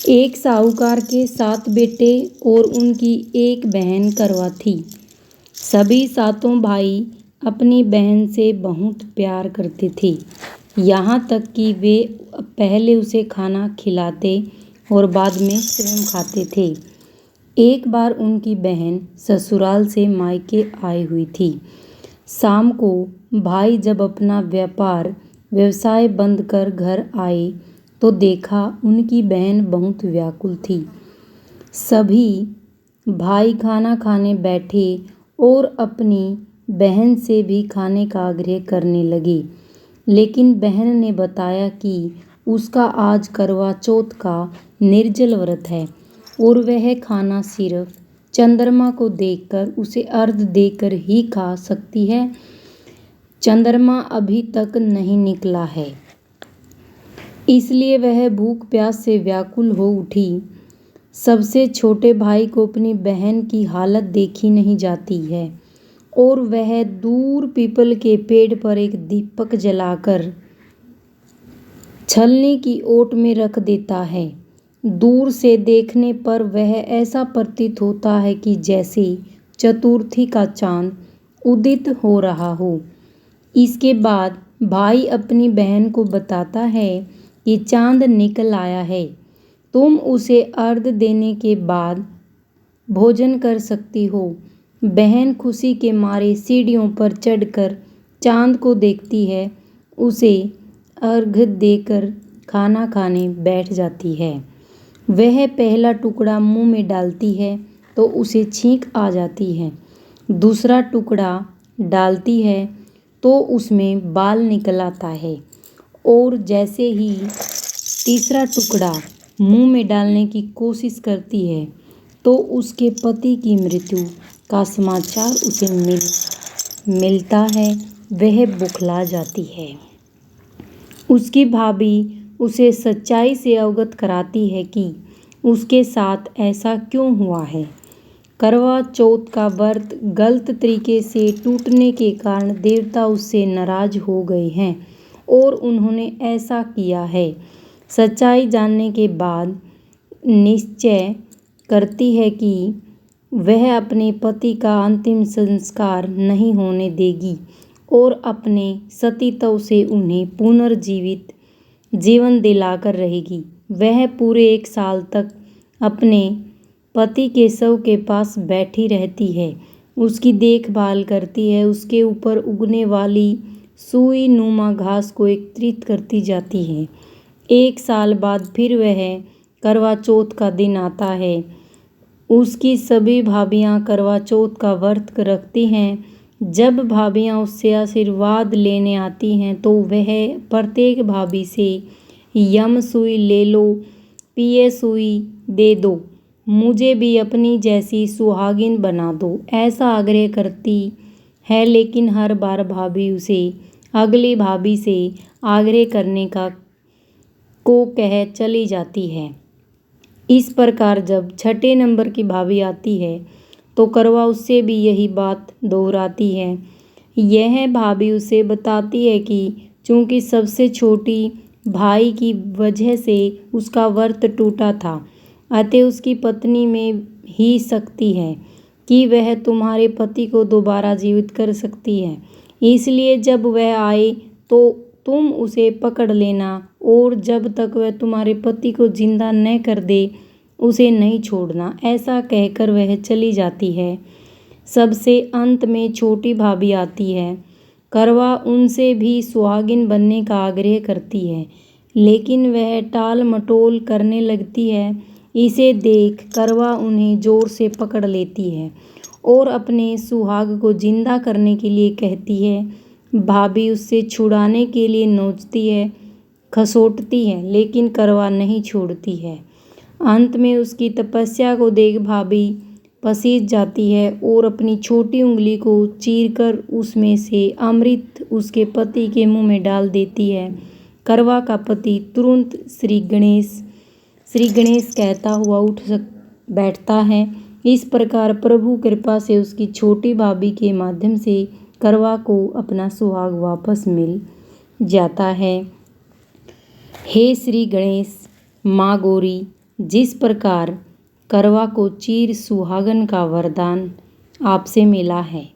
एक साहूकार के 7 बेटे और उनकी एक बहन करवा थी। सभी सातों भाई अपनी बहन से बहुत प्यार करते थे, यहाँ तक कि वे पहले उसे खाना खिलाते और बाद में स्वयं खाते थे। एक बार उनकी बहन ससुराल से मायके आई हुई थी। शाम को भाई जब अपना व्यवसाय बंद कर घर आए तो देखा उनकी बहन बहुत व्याकुल थी। सभी भाई खाना खाने बैठे और अपनी बहन से भी खाने का आग्रह करने लगे, लेकिन बहन ने बताया कि उसका आज करवा चौथ का निर्जल व्रत है और वह खाना सिर्फ चंद्रमा को देखकर उसे अर्घ देकर ही खा सकती है। चंद्रमा अभी तक नहीं निकला है, इसलिए वह भूख प्यास से व्याकुल हो उठी। सबसे छोटे भाई को अपनी बहन की हालत देखी नहीं जाती है और वह दूर पीपल के पेड़ पर एक दीपक जलाकर छलनी की ओट में रख देता है। दूर से देखने पर वह ऐसा प्रतीत होता है कि जैसे चतुर्थी का चांद उदित हो रहा हो। इसके बाद भाई अपनी बहन को बताता है कि चांद निकल आया है, तुम उसे अर्घ देने के बाद भोजन कर सकती हो। बहन खुशी के मारे सीढ़ियों पर चढ़कर चांद को देखती है, उसे अर्घ देकर खाना खाने बैठ जाती है। वह पहला टुकड़ा मुंह में डालती है तो उसे छींक आ जाती है। दूसरा टुकड़ा डालती है तो उसमें बाल निकल आता है और जैसे ही तीसरा टुकड़ा मुंह में डालने की कोशिश करती है तो उसके पति की मृत्यु का समाचार उसे मिलता है। वह बुखला जाती है। उसकी भाभी उसे सच्चाई से अवगत कराती है कि उसके साथ ऐसा क्यों हुआ है। करवा चौथ का व्रत गलत तरीके से टूटने के कारण देवता उससे नाराज हो गए हैं और उन्होंने ऐसा किया है। सच्चाई जानने के बाद निश्चय करती है कि वह अपने पति का अंतिम संस्कार नहीं होने देगी और अपने सतीत्व से उन्हें पुनर्जीवित जीवन दिलाकर रहेगी। वह पूरे 1 साल तक अपने पति के शव के पास बैठी रहती है, उसकी देखभाल करती है, उसके ऊपर उगने वाली सुई नुमा घास को एकत्रित करती जाती है। 1 साल बाद फिर वह करवा चौथ का दिन आता है। उसकी सभी भाभियां करवा चौथ का व्रत रखती हैं। जब भाभियां उससे आशीर्वाद लेने आती हैं तो वह प्रत्येक भाभी से यम सुई ले लो, पिए सुई दे दो, मुझे भी अपनी जैसी सुहागिन बना दो, ऐसा आग्रह करती है। लेकिन हर बार भाभी उसे अगली भाभी से आग्रह करने को कह चली जाती है। इस प्रकार जब छठे नंबर की भाभी आती है तो करवा उससे भी यही बात दोहराती है। यह भाभी उसे बताती है कि चूंकि सबसे छोटी भाई की वजह से उसका व्रत टूटा था, अतः उसकी पत्नी में ही शक्ति है कि वह तुम्हारे पति को दोबारा जीवित कर सकती है। इसलिए जब वह आए तो तुम उसे पकड़ लेना और जब तक वह तुम्हारे पति को जिंदा न कर दे उसे नहीं छोड़ना। ऐसा कहकर वह चली जाती है। सबसे अंत में छोटी भाभी आती है। करवा उनसे भी सुहागिन बनने का आग्रह करती है, लेकिन वह टाल मटोल करने लगती है। इसे देख करवा उन्हें जोर से पकड़ लेती है और अपने सुहाग को जिंदा करने के लिए कहती है। भाभी उससे छुड़ाने के लिए नोचती है, खसोटती है, लेकिन करवा नहीं छोड़ती है। अंत में उसकी तपस्या को देख भाभी पसीज जाती है और अपनी छोटी उंगली को चीरकर उसमें से अमृत उसके पति के मुंह में डाल देती है। करवा का पति तुरंत श्री गणेश कहता हुआ बैठता है। इस प्रकार प्रभु कृपा से उसकी छोटी भाभी के माध्यम से करवा को अपना सुहाग वापस मिल जाता है। हे श्री गणेश, माँ गौरी, जिस प्रकार करवा को चिर सुहागन का वरदान आपसे मिला है,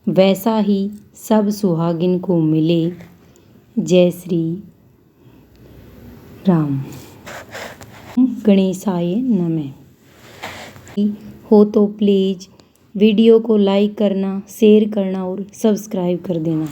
वैसा ही सब सुहागिन को मिले। जय श्री राम। गणेशाय नमः। हो तो प्लीज़ वीडियो को लाइक करना, शेयर करना और सब्सक्राइब कर देना।